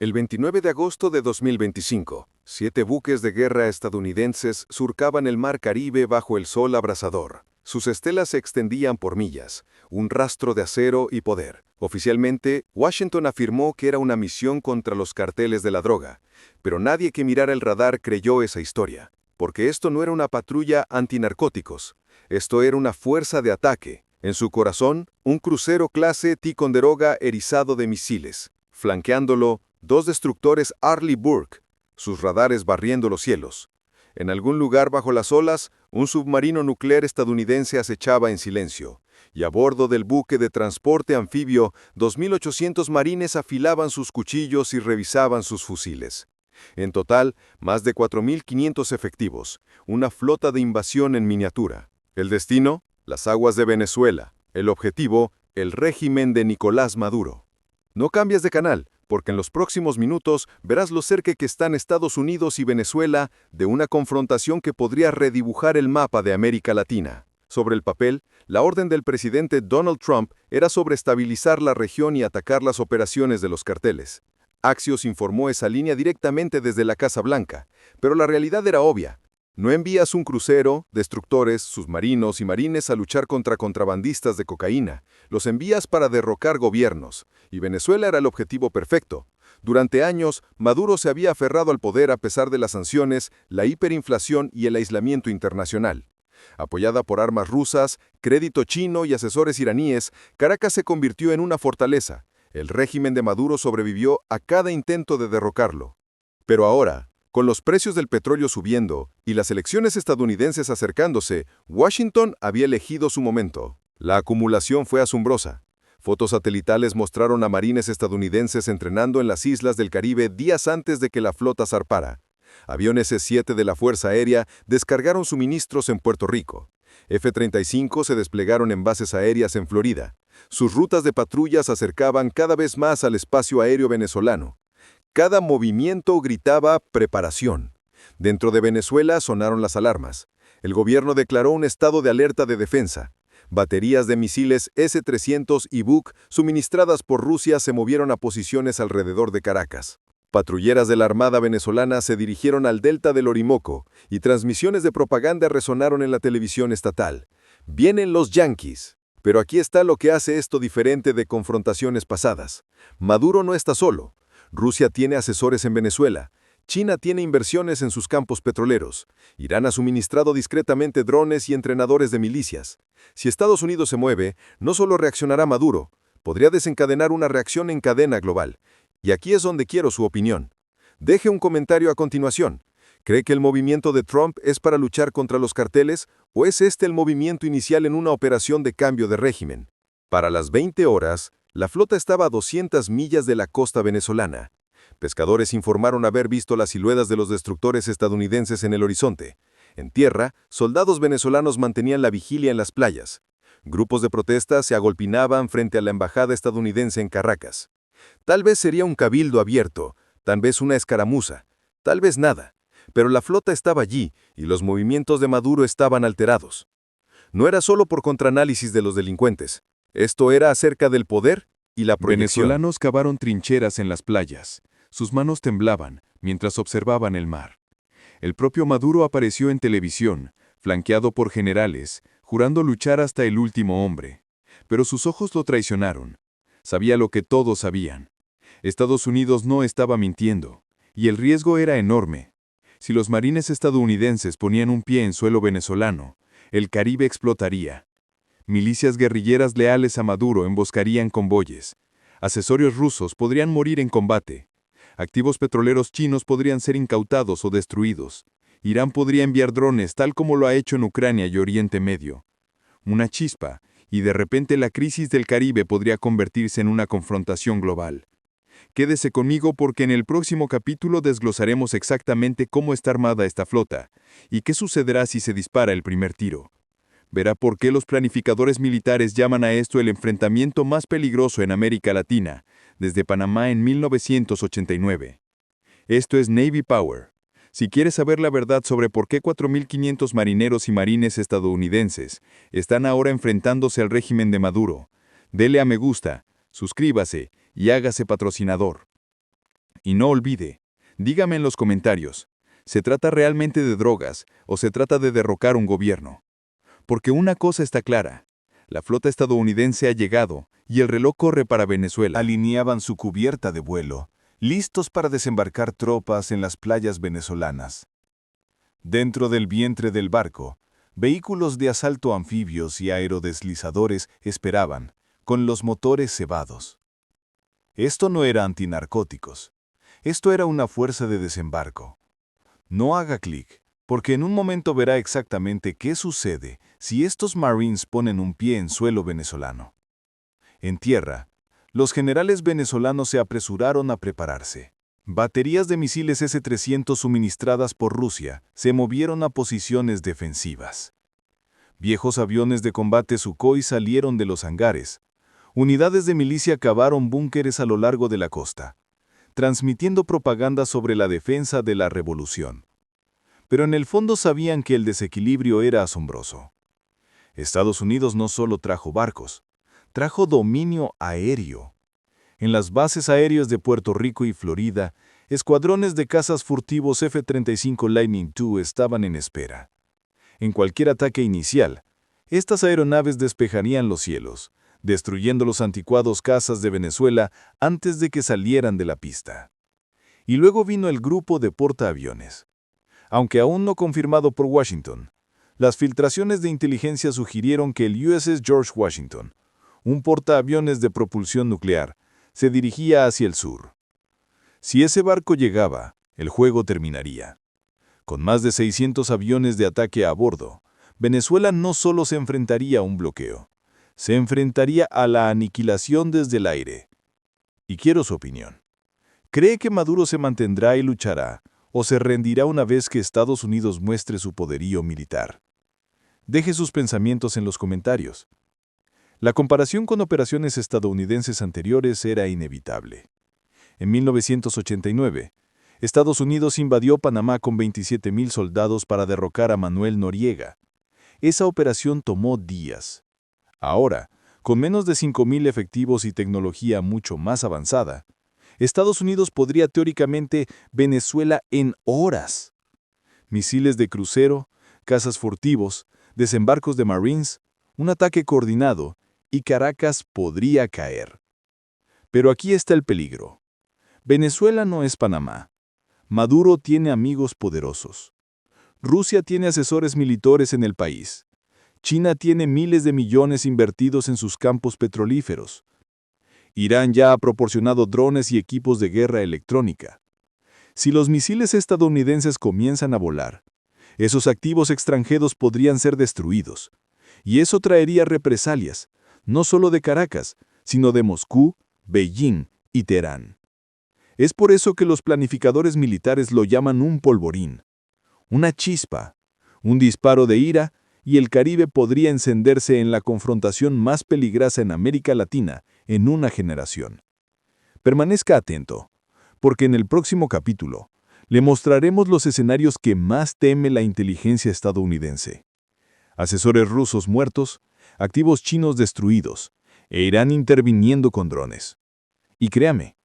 El 29 de agosto de 2025, 7 buques de guerra estadounidenses surcaban el mar Caribe bajo el sol abrasador. Sus estelas se extendían por millas, un rastro de acero y poder. Oficialmente, Washington afirmó que era una misión contra los carteles de la droga, pero nadie que mirara el radar creyó esa historia, porque esto no era una patrulla antinarcóticos, esto era una fuerza de ataque. En su corazón, un crucero clase Ticonderoga erizado de misiles. Flanqueándolo, 2 destructores Arleigh Burke, sus radares barriendo los cielos. En algún lugar bajo las olas, un submarino nuclear estadounidense acechaba en silencio, y a bordo del buque de transporte anfibio, 2.800 marines afilaban sus cuchillos y revisaban sus fusiles. En total, más de 4.500 efectivos, una flota de invasión en miniatura. El destino, las aguas de Venezuela. El objetivo, el régimen de Nicolás Maduro. No cambies de canal, porque en los próximos minutos verás lo cerca que están Estados Unidos y Venezuela de una confrontación que podría redibujar el mapa de América Latina. Sobre el papel, la orden del presidente Donald Trump era sobre estabilizar la región y atacar las operaciones de los carteles. Axios informó esa línea directamente desde la Casa Blanca, pero la realidad era obvia. No envías un crucero, destructores, submarinos y marines a luchar contra contrabandistas de cocaína. Los envías para derrocar gobiernos, y Venezuela era el objetivo perfecto. Durante años, Maduro se había aferrado al poder a pesar de las sanciones, la hiperinflación y el aislamiento internacional. Apoyada por armas rusas, crédito chino y asesores iraníes, Caracas se convirtió en una fortaleza. El régimen de Maduro sobrevivió a cada intento de derrocarlo. Pero ahora, con los precios del petróleo subiendo y las elecciones estadounidenses acercándose, Washington había elegido su momento. La acumulación fue asombrosa. Fotos satelitales mostraron a marines estadounidenses entrenando en las islas del Caribe días antes de que la flota zarpara. Aviones C-7 de la Fuerza Aérea descargaron suministros en Puerto Rico. F-35 se desplegaron en bases aéreas en Florida. Sus rutas de patrulla se acercaban cada vez más al espacio aéreo venezolano. Cada movimiento gritaba preparación. Dentro de Venezuela sonaron las alarmas. El gobierno declaró un estado de alerta de defensa. Baterías de misiles S-300 y Buk suministradas por Rusia se movieron a posiciones alrededor de Caracas. Patrulleras de la Armada venezolana se dirigieron al delta del Orinoco y transmisiones de propaganda resonaron en la televisión estatal. ¡Vienen los yanquis! Pero aquí está lo que hace esto diferente de confrontaciones pasadas. Maduro no está solo. Rusia tiene asesores en Venezuela. China tiene inversiones en sus campos petroleros. Irán ha suministrado discretamente drones y entrenadores de milicias. Si Estados Unidos se mueve, no solo reaccionará Maduro, podría desencadenar una reacción en cadena global. Y aquí es donde quiero su opinión. Deje un comentario a continuación. ¿Cree que el movimiento de Trump es para luchar contra los carteles o es este el movimiento inicial en una operación de cambio de régimen? Para las 20 horas, la flota estaba a 200 millas de la costa venezolana. Pescadores informaron haber visto las siluetas de los destructores estadounidenses en el horizonte. En tierra, soldados venezolanos mantenían la vigilia en las playas. Grupos de protesta se agolpinaban frente a la embajada estadounidense en Caracas. Tal vez sería un cabildo abierto, tal vez una escaramuza, tal vez nada. Pero la flota estaba allí y los movimientos de Maduro estaban alterados. No era solo por contraanálisis de los delincuentes. Esto era acerca del poder y la proyección. Venezolanos cavaron trincheras en las playas. Sus manos temblaban mientras observaban el mar. El propio Maduro apareció en televisión, flanqueado por generales, jurando luchar hasta el último hombre. Pero sus ojos lo traicionaron. Sabía lo que todos sabían. Estados Unidos no estaba mintiendo, y el riesgo era enorme. Si los marines estadounidenses ponían un pie en suelo venezolano, el Caribe explotaría. Milicias guerrilleras leales a Maduro emboscarían convoyes. Asesores rusos podrían morir en combate. Activos petroleros chinos podrían ser incautados o destruidos. Irán podría enviar drones tal como lo ha hecho en Ucrania y Oriente Medio. Una chispa, y de repente la crisis del Caribe podría convertirse en una confrontación global. Quédese conmigo porque en el próximo capítulo desglosaremos exactamente cómo está armada esta flota y qué sucederá si se dispara el primer tiro. Verá por qué los planificadores militares llaman a esto el enfrentamiento más peligroso en América Latina, desde Panamá en 1989. Esto es Navy Power. Si quieres saber la verdad sobre por qué 4.500 marineros y marines estadounidenses están ahora enfrentándose al régimen de Maduro, dele a me gusta, suscríbase y hágase patrocinador. Y no olvide, dígame en los comentarios, ¿se trata realmente de drogas o se trata de derrocar un gobierno? Porque una cosa está clara, la flota estadounidense ha llegado y el reloj corre para Venezuela. Alineaban su cubierta de vuelo, listos para desembarcar tropas en las playas venezolanas. Dentro del vientre del barco, vehículos de asalto anfibios y aerodeslizadores esperaban, con los motores cebados. Esto no era antinarcóticos. Esto era una fuerza de desembarco. No haga clic, porque en un momento verá exactamente qué sucede si estos Marines ponen un pie en suelo venezolano. En tierra, los generales venezolanos se apresuraron a prepararse. Baterías de misiles S-300 suministradas por Rusia se movieron a posiciones defensivas. Viejos aviones de combate Sukhoi salieron de los hangares. Unidades de milicia cavaron búnkeres a lo largo de la costa, transmitiendo propaganda sobre la defensa de la revolución. Pero en el fondo sabían que el desequilibrio era asombroso. Estados Unidos no solo trajo barcos, trajo dominio aéreo. En las bases aéreas de Puerto Rico y Florida, escuadrones de cazas furtivos F-35 Lightning II estaban en espera. En cualquier ataque inicial, estas aeronaves despejarían los cielos, destruyendo los anticuados cazas de Venezuela antes de que salieran de la pista. Y luego vino el grupo de portaaviones. Aunque aún no confirmado por Washington, las filtraciones de inteligencia sugirieron que el USS George Washington, un portaaviones de propulsión nuclear, se dirigía hacia el sur. Si ese barco llegaba, el juego terminaría. Con más de 600 aviones de ataque a bordo, Venezuela no solo se enfrentaría a un bloqueo, se enfrentaría a la aniquilación desde el aire. Y quiero su opinión. ¿Cree que Maduro se mantendrá y luchará, o se rendirá una vez que Estados Unidos muestre su poderío militar? Deje sus pensamientos en los comentarios. La comparación con operaciones estadounidenses anteriores era inevitable. En 1989, Estados Unidos invadió Panamá con 27,000 soldados para derrocar a Manuel Noriega. Esa operación tomó días. Ahora, con menos de 5,000 efectivos y tecnología mucho más avanzada, Estados Unidos podría teóricamente Venezuela en horas. Misiles de crucero, cazas furtivos, desembarcos de Marines, un ataque coordinado, y Caracas podría caer. Pero aquí está el peligro. Venezuela no es Panamá. Maduro tiene amigos poderosos. Rusia tiene asesores militares en el país. China tiene miles de millones invertidos en sus campos petrolíferos. Irán ya ha proporcionado drones y equipos de guerra electrónica. Si los misiles estadounidenses comienzan a volar, esos activos extranjeros podrían ser destruidos. Y eso traería represalias, no solo de Caracas, sino de Moscú, Beijing y Teherán. Es por eso que los planificadores militares lo llaman un polvorín, una chispa, un disparo de ira, y el Caribe podría encenderse en la confrontación más peligrosa en América Latina en una generación. Permanezca atento, porque en el próximo capítulo le mostraremos los escenarios que más teme la inteligencia estadounidense. Asesores rusos muertos, activos chinos destruidos, e Irán interviniendo con drones. Y créame,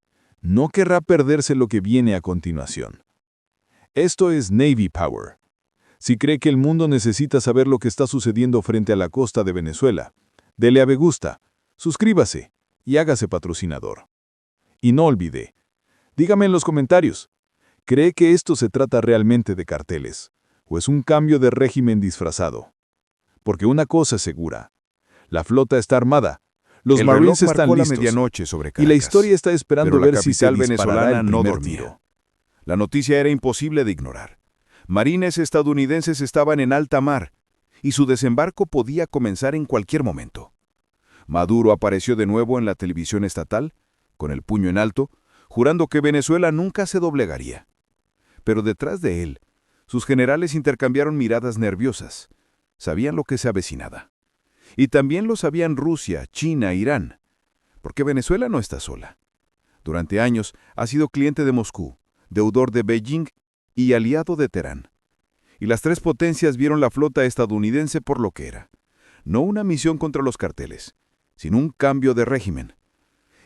no querrá perderse lo que viene a continuación. Esto es Navy Power. Si cree que el mundo necesita saber lo que está sucediendo frente a la costa de Venezuela, dele a me gusta, suscríbase y hágase patrocinador. Y no olvide, dígame en los comentarios, ¿cree que esto se trata realmente de carteles o es un cambio de régimen disfrazado? Porque una cosa es segura, la flota está armada, los Marines están listos, la medianoche sobre Caracas, y la historia está esperando pero ver si se disparará el no primer dormía. tiro. La noticia era imposible de ignorar. Marines estadounidenses estaban en alta mar, y su desembarco podía comenzar en cualquier momento. Maduro apareció de nuevo en la televisión estatal, con el puño en alto, jurando que Venezuela nunca se doblegaría. Pero detrás de él, sus generales intercambiaron miradas nerviosas. Sabían lo que se avecinaba. Y también lo sabían Rusia, China, Irán, porque Venezuela no está sola. Durante años ha sido cliente de Moscú, deudor de Beijing y aliado de Teherán. Y las tres potencias vieron la flota estadounidense por lo que era. No una misión contra los carteles, sino un cambio de régimen.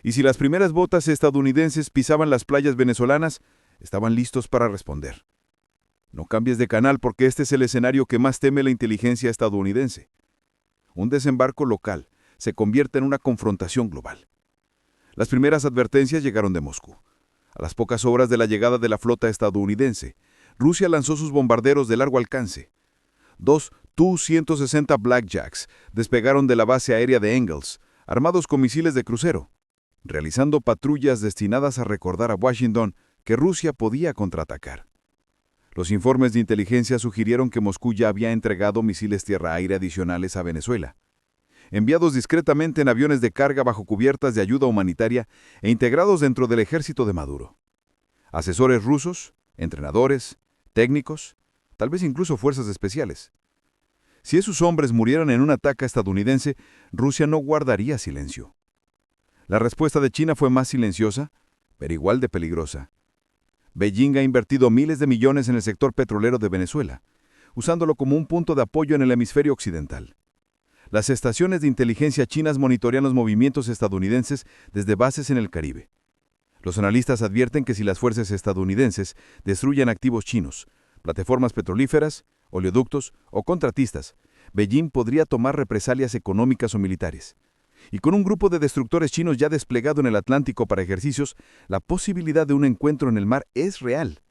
Y si las primeras botas estadounidenses pisaban las playas venezolanas, estaban listos para responder. No cambies de canal porque este es el escenario que más teme la inteligencia estadounidense. Un desembarco local se convierte en una confrontación global. Las primeras advertencias llegaron de Moscú. A las pocas horas de la llegada de la flota estadounidense, Rusia lanzó sus bombarderos de largo alcance. 2 Tu-160 Blackjacks despegaron de la base aérea de Engels, armados con misiles de crucero, realizando patrullas destinadas a recordar a Washington que Rusia podía contraatacar. Los informes de inteligencia sugirieron que Moscú ya había entregado misiles tierra-aire adicionales a Venezuela, enviados discretamente en aviones de carga bajo cubiertas de ayuda humanitaria e integrados dentro del ejército de Maduro. Asesores rusos, entrenadores, técnicos, tal vez incluso fuerzas especiales. Si esos hombres murieran en un ataque estadounidense, Rusia no guardaría silencio. La respuesta de China fue más silenciosa, pero igual de peligrosa. Beijing ha invertido miles de millones en el sector petrolero de Venezuela, usándolo como un punto de apoyo en el hemisferio occidental. Las estaciones de inteligencia chinas monitorean los movimientos estadounidenses desde bases en el Caribe. Los analistas advierten que si las fuerzas estadounidenses destruyen activos chinos, plataformas petrolíferas, oleoductos o contratistas, Beijing podría tomar represalias económicas o militares. Y con un grupo de destructores chinos ya desplegado en el Atlántico para ejercicios, la posibilidad de un encuentro en el mar es real.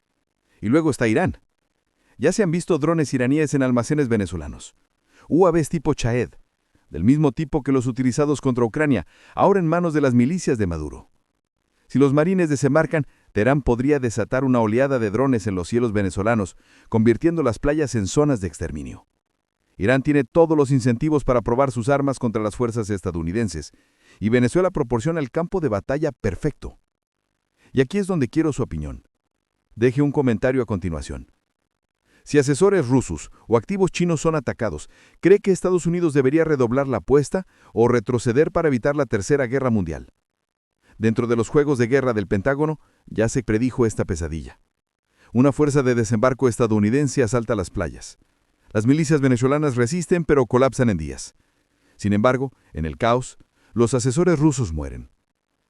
Y luego está Irán. Ya se han visto drones iraníes en almacenes venezolanos. UAVs tipo Shahed, del mismo tipo que los utilizados contra Ucrania, ahora en manos de las milicias de Maduro. Si los marines desembarcan, Teherán podría desatar una oleada de drones en los cielos venezolanos, convirtiendo las playas en zonas de exterminio. Irán tiene todos los incentivos para probar sus armas contra las fuerzas estadounidenses, y Venezuela proporciona el campo de batalla perfecto. Y aquí es donde quiero su opinión. Deje un comentario a continuación. Si asesores rusos o activos chinos son atacados, ¿cree que Estados Unidos debería redoblar la apuesta o retroceder para evitar la Tercera Guerra Mundial? Dentro de los juegos de guerra del Pentágono, ya se predijo esta pesadilla. Una fuerza de desembarco estadounidense asalta las playas. Las milicias venezolanas resisten pero colapsan en días. Sin embargo, en el caos, los asesores rusos mueren.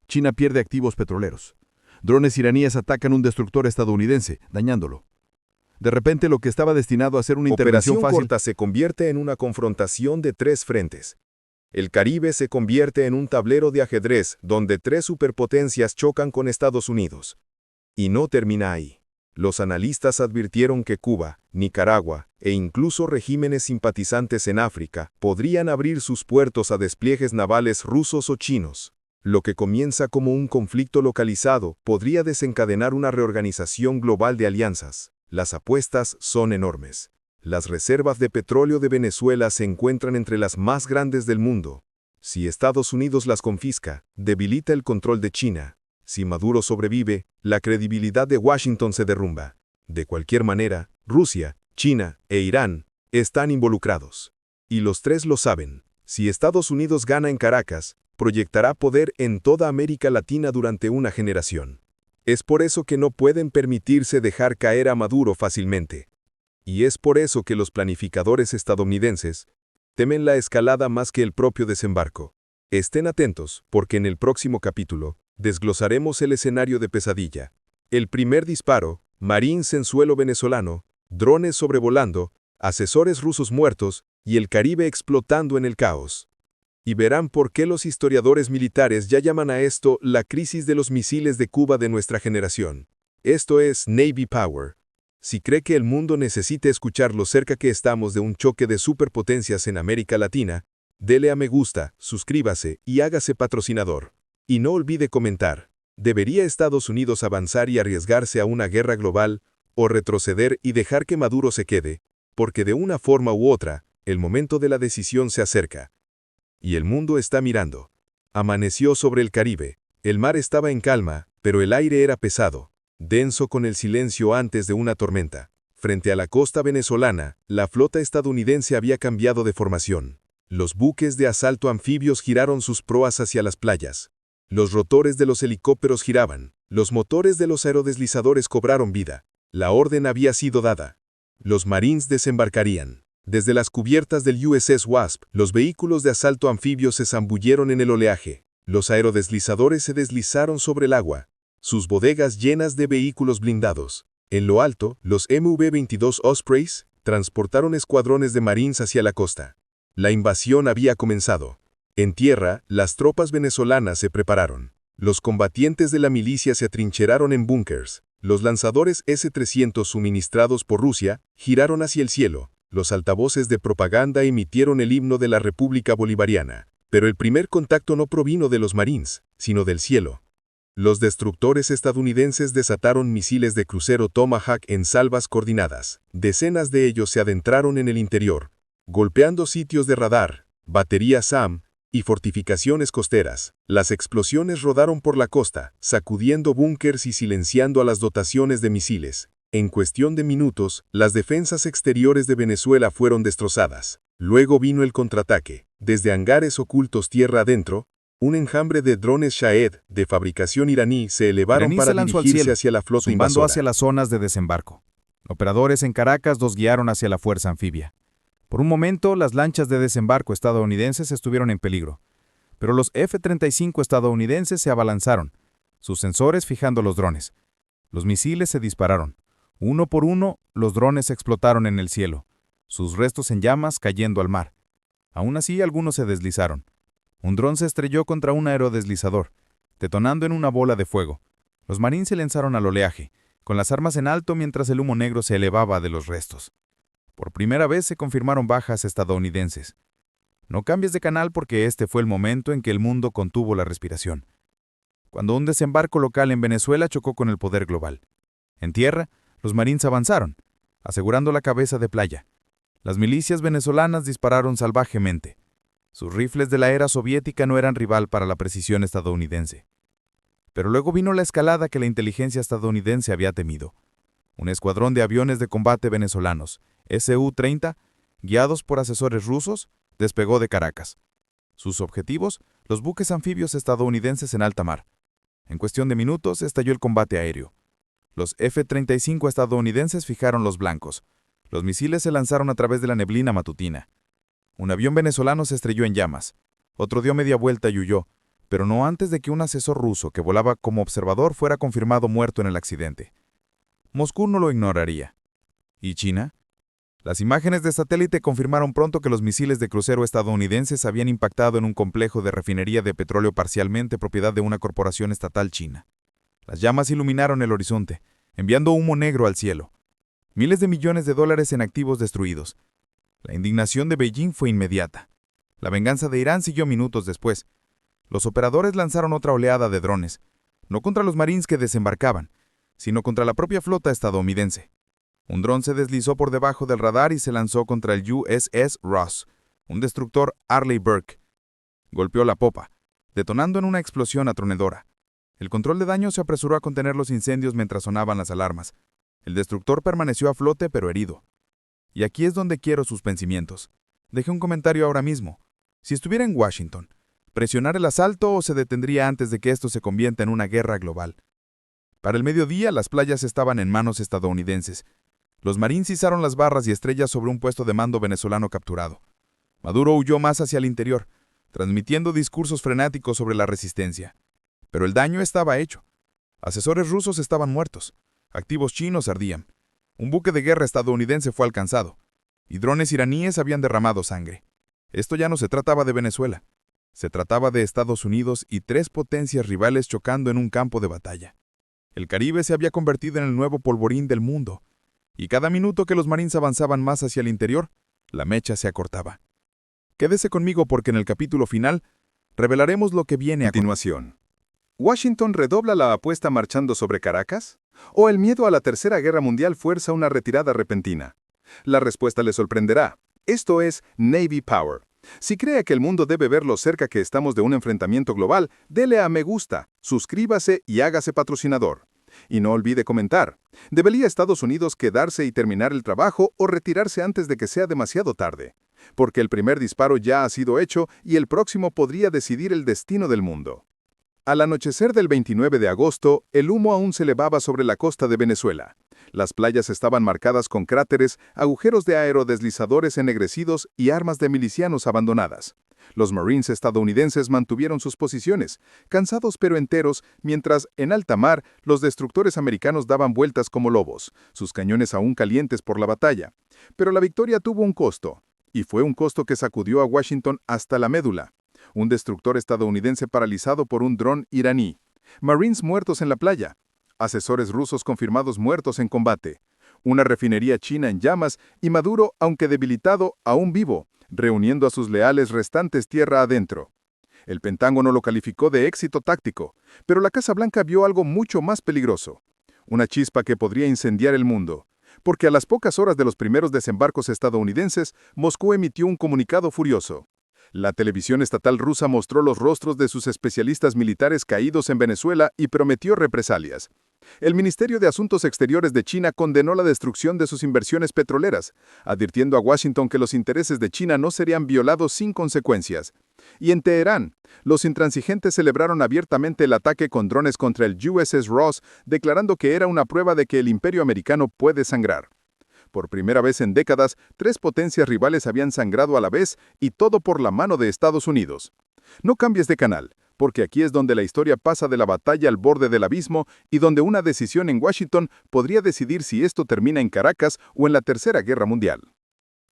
China pierde activos petroleros. Drones iraníes atacan un destructor estadounidense, dañándolo. De repente, lo que estaba destinado a ser una intervención Operación fácil Corta se convierte en una confrontación de 3 frentes. El Caribe se convierte en un tablero de ajedrez donde 3 superpotencias chocan con Estados Unidos. Y no termina ahí. Los analistas advirtieron que Cuba, Nicaragua e incluso regímenes simpatizantes en África podrían abrir sus puertos a despliegues navales rusos o chinos. Lo que comienza como un conflicto localizado podría desencadenar una reorganización global de alianzas. Las apuestas son enormes. Las reservas de petróleo de Venezuela se encuentran entre las más grandes del mundo. Si Estados Unidos las confisca, debilita el control de China. Si Maduro sobrevive, la credibilidad de Washington se derrumba. De cualquier manera, Rusia, China e Irán están involucrados. Y los 3 lo saben. Si Estados Unidos gana en Caracas, proyectará poder en toda América Latina durante una generación. Es por eso que no pueden permitirse dejar caer a Maduro fácilmente. Y es por eso que los planificadores estadounidenses temen la escalada más que el propio desembarco. Estén atentos, porque en el próximo capítulo desglosaremos el escenario de pesadilla. El primer disparo, Marines en suelo venezolano, drones sobrevolando, asesores rusos muertos y el Caribe explotando en el caos. Y verán por qué los historiadores militares ya llaman a esto la crisis de los misiles de Cuba de nuestra generación. Esto es Navy Power. Si cree que el mundo necesita escuchar lo cerca que estamos de un choque de superpotencias en América Latina, dele a me gusta, suscríbase y hágase patrocinador. Y no olvide comentar, ¿debería Estados Unidos avanzar y arriesgarse a una guerra global, o retroceder y dejar que Maduro se quede? Porque de una forma u otra, el momento de la decisión se acerca. Y el mundo está mirando. Amaneció sobre el Caribe. El mar estaba en calma, pero el aire era pesado, denso con el silencio antes de una tormenta. Frente a la costa venezolana, la flota estadounidense había cambiado de formación. Los buques de asalto anfibios giraron sus proas hacia las playas. Los rotores de los helicópteros giraban. Los motores de los aerodeslizadores cobraron vida. La orden había sido dada. Los Marines desembarcarían. Desde las cubiertas del USS Wasp, los vehículos de asalto anfibios se zambulleron en el oleaje. Los aerodeslizadores se deslizaron sobre el agua, sus bodegas llenas de vehículos blindados. En lo alto, los MV-22 Ospreys transportaron escuadrones de Marines hacia la costa. La invasión había comenzado. En tierra, las tropas venezolanas se prepararon. Los combatientes de la milicia se atrincheraron en búnkers. Los lanzadores S-300 suministrados por Rusia giraron hacia el cielo. Los altavoces de propaganda emitieron el himno de la República Bolivariana. Pero el primer contacto no provino de los Marines, sino del cielo. Los destructores estadounidenses desataron misiles de crucero Tomahawk en salvas coordinadas. Decenas de ellos se adentraron en el interior, golpeando sitios de radar, baterías SAM y fortificaciones costeras. Las explosiones rodaron por la costa, sacudiendo búnkers y silenciando a las dotaciones de misiles. En cuestión de minutos, las defensas exteriores de Venezuela fueron destrozadas. Luego vino el contraataque. Desde hangares ocultos tierra adentro, un enjambre de drones Shahed de fabricación iraní se elevaron para dirigirse hacia la flota invasora. Hacia las zonas de desembarco. Operadores en Caracas los guiaron hacia la fuerza anfibia. Por un momento, las lanchas de desembarco estadounidenses estuvieron en peligro, pero los F-35 estadounidenses se abalanzaron, sus sensores fijando los drones. Los misiles se dispararon. Uno por uno, los drones explotaron en el cielo, sus restos en llamas cayendo al mar. Aún así, algunos se deslizaron. Un dron se estrelló contra un aerodeslizador, detonando en una bola de fuego. Los marines se lanzaron al oleaje, con las armas en alto mientras el humo negro se elevaba de los restos. Por primera vez se confirmaron bajas estadounidenses. No cambies de canal porque este fue el momento en que el mundo contuvo la respiración. Cuando un desembarco local en Venezuela chocó con el poder global. En tierra, los marines avanzaron, asegurando la cabeza de playa. Las milicias venezolanas dispararon salvajemente. Sus rifles de la era soviética no eran rival para la precisión estadounidense. Pero luego vino la escalada que la inteligencia estadounidense había temido. Un escuadrón de aviones de combate venezolanos, Su-30, guiados por asesores rusos, despegó de Caracas. Sus objetivos, los buques anfibios estadounidenses en alta mar. En cuestión de minutos estalló el combate aéreo. Los F-35 estadounidenses fijaron los blancos. Los misiles se lanzaron a través de la neblina matutina. Un avión venezolano se estrelló en llamas. Otro dio media vuelta y huyó, pero no antes de que un asesor ruso que volaba como observador fuera confirmado muerto en el accidente. Moscú no lo ignoraría. ¿Y China? Las imágenes de satélite confirmaron pronto que los misiles de crucero estadounidenses habían impactado en un complejo de refinería de petróleo parcialmente propiedad de una corporación estatal china. Las llamas iluminaron el horizonte, enviando humo negro al cielo. Miles de millones de dólares en activos destruidos. La indignación de Beijing fue inmediata. La venganza de Irán siguió minutos después. Los operadores lanzaron otra oleada de drones, no contra los marines que desembarcaban, sino contra la propia flota estadounidense. Un dron se deslizó por debajo del radar y se lanzó contra el USS Ross, un destructor Arleigh Burke. Golpeó la popa, detonando en una explosión atronadora. El control de daño se apresuró a contener los incendios mientras sonaban las alarmas. El destructor permaneció a flote pero herido. Y aquí es donde quiero sus pensamientos. Dejé un comentario ahora mismo. Si estuviera en Washington, ¿presionar el asalto o se detendría antes de que esto se convierta en una guerra global? Para el mediodía, las playas estaban en manos estadounidenses. Los marines izaron las barras y estrellas sobre un puesto de mando venezolano capturado. Maduro huyó más hacia el interior, transmitiendo discursos frenéticos sobre la resistencia. Pero el daño estaba hecho. Asesores rusos estaban muertos. Activos chinos ardían. Un buque de guerra estadounidense fue alcanzado, y drones iraníes habían derramado sangre. Esto ya no se trataba de Venezuela. Se trataba de Estados Unidos y tres potencias rivales chocando en un campo de batalla. El Caribe se había convertido en el nuevo polvorín del mundo, y cada minuto que los marines avanzaban más hacia el interior, la mecha se acortaba. Quédese conmigo porque en el capítulo final revelaremos lo que viene a continuación. ¿Washington redobla la apuesta marchando sobre Caracas? ¿O el miedo a la Tercera Guerra Mundial fuerza una retirada repentina? La respuesta le sorprenderá. Esto es Navy Power. Si cree que el mundo debe ver lo cerca que estamos de un enfrentamiento global, dele a me gusta, suscríbase y hágase patrocinador. Y no olvide comentar. ¿Debería Estados Unidos quedarse y terminar el trabajo o retirarse antes de que sea demasiado tarde? Porque el primer disparo ya ha sido hecho y el próximo podría decidir el destino del mundo. Al anochecer del 29 de agosto, el humo aún se elevaba sobre la costa de Venezuela. Las playas estaban marcadas con cráteres, agujeros de aerodeslizadores ennegrecidos y armas de milicianos abandonadas. Los Marines estadounidenses mantuvieron sus posiciones, cansados pero enteros, mientras, en alta mar, los destructores americanos daban vueltas como lobos, sus cañones aún calientes por la batalla. Pero la victoria tuvo un costo, y fue un costo que sacudió a Washington hasta la médula. Un destructor estadounidense paralizado por un dron iraní. Marines muertos en la playa. Asesores rusos confirmados muertos en combate. Una refinería china en llamas y Maduro, aunque debilitado, aún vivo, reuniendo a sus leales restantes tierra adentro. El Pentágono lo calificó de éxito táctico, pero la Casa Blanca vio algo mucho más peligroso. Una chispa que podría incendiar el mundo. Porque a las pocas horas de los primeros desembarcos estadounidenses, Moscú emitió un comunicado furioso. La televisión estatal rusa mostró los rostros de sus especialistas militares caídos en Venezuela y prometió represalias. El Ministerio de Asuntos Exteriores de China condenó la destrucción de sus inversiones petroleras, advirtiendo a Washington que los intereses de China no serían violados sin consecuencias. Y en Teherán, los intransigentes celebraron abiertamente el ataque con drones contra el USS Ross, declarando que era una prueba de que el imperio americano puede sangrar. Por primera vez en décadas, 3 potencias rivales habían sangrado a la vez y todo por la mano de Estados Unidos. No cambies de canal, porque aquí es donde la historia pasa de la batalla al borde del abismo y donde una decisión en Washington podría decidir si esto termina en Caracas o en la Tercera Guerra Mundial.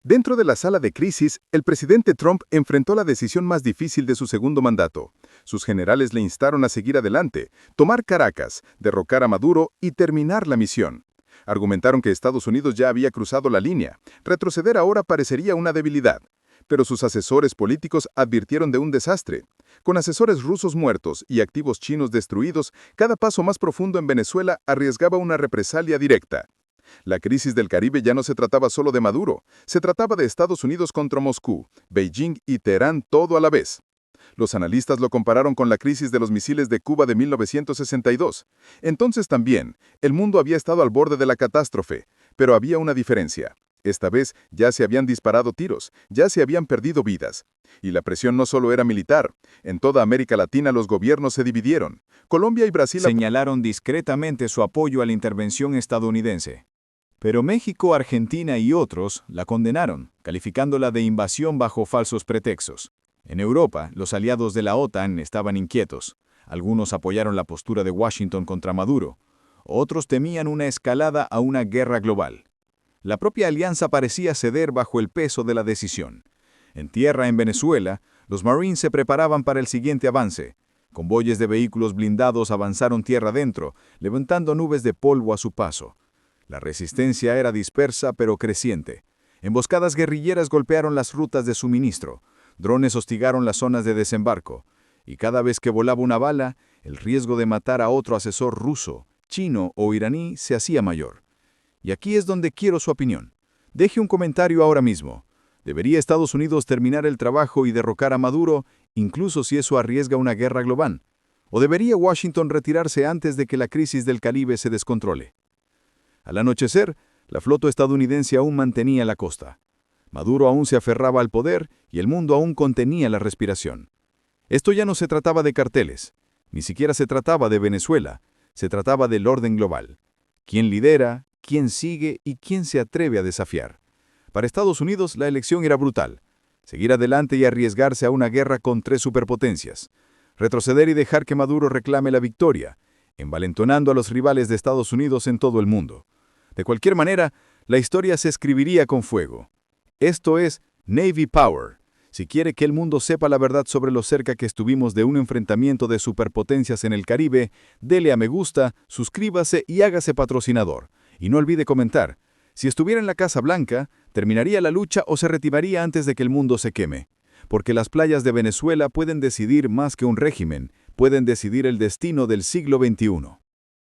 Dentro de la sala de crisis, el presidente Trump enfrentó la decisión más difícil de su segundo mandato. Sus generales le instaron a seguir adelante, tomar Caracas, derrocar a Maduro y terminar la misión. Argumentaron que Estados Unidos ya había cruzado la línea. Retroceder ahora parecería una debilidad. Pero sus asesores políticos advirtieron de un desastre. Con asesores rusos muertos y activos chinos destruidos, cada paso más profundo en Venezuela arriesgaba una represalia directa. La crisis del Caribe ya no se trataba solo de Maduro, se trataba de Estados Unidos contra Moscú, Beijing y Teherán todo a la vez. Los analistas lo compararon con la crisis de los misiles de Cuba de 1962. Entonces también, el mundo había estado al borde de la catástrofe, pero había una diferencia. Esta vez ya se habían disparado tiros, ya se habían perdido vidas. Y la presión no solo era militar. En toda América Latina los gobiernos se dividieron. Colombia y Brasil señalaron discretamente su apoyo a la intervención estadounidense. Pero México, Argentina y otros la condenaron, calificándola de invasión bajo falsos pretextos. En Europa, los aliados de la OTAN estaban inquietos. Algunos apoyaron la postura de Washington contra Maduro. Otros temían una escalada a una guerra global. La propia alianza parecía ceder bajo el peso de la decisión. En tierra, en Venezuela, los Marines se preparaban para el siguiente avance. Convoyes de vehículos blindados avanzaron tierra adentro, levantando nubes de polvo a su paso. La resistencia era dispersa pero creciente. Emboscadas guerrilleras golpearon las rutas de suministro. Drones hostigaron las zonas de desembarco. Y cada vez que volaba una bala, el riesgo de matar a otro asesor ruso, chino o iraní se hacía mayor. Y aquí es donde quiero su opinión. Deje un comentario ahora mismo. ¿Debería Estados Unidos terminar el trabajo y derrocar a Maduro, incluso si eso arriesga una guerra global? ¿O debería Washington retirarse antes de que la crisis del Caribe se descontrole? Al anochecer, la flota estadounidense aún mantenía la costa. Maduro aún se aferraba al poder y el mundo aún contenía la respiración. Esto ya no se trataba de carteles, ni siquiera se trataba de Venezuela, se trataba del orden global. ¿Quién lidera, quién sigue y quién se atreve a desafiar? Para Estados Unidos la elección era brutal. Seguir adelante y arriesgarse a una guerra con 3 superpotencias. Retroceder y dejar que Maduro reclame la victoria, envalentonando a los rivales de Estados Unidos en todo el mundo. De cualquier manera, la historia se escribiría con fuego. Esto es Navy Power. Si quiere que el mundo sepa la verdad sobre lo cerca que estuvimos de un enfrentamiento de superpotencias en el Caribe, dele a me gusta, suscríbase y hágase patrocinador. Y no olvide comentar. Si estuviera en la Casa Blanca, ¿terminaría la lucha o se retiraría antes de que el mundo se queme? Porque las playas de Venezuela pueden decidir más que un régimen, pueden decidir el destino del siglo XXI.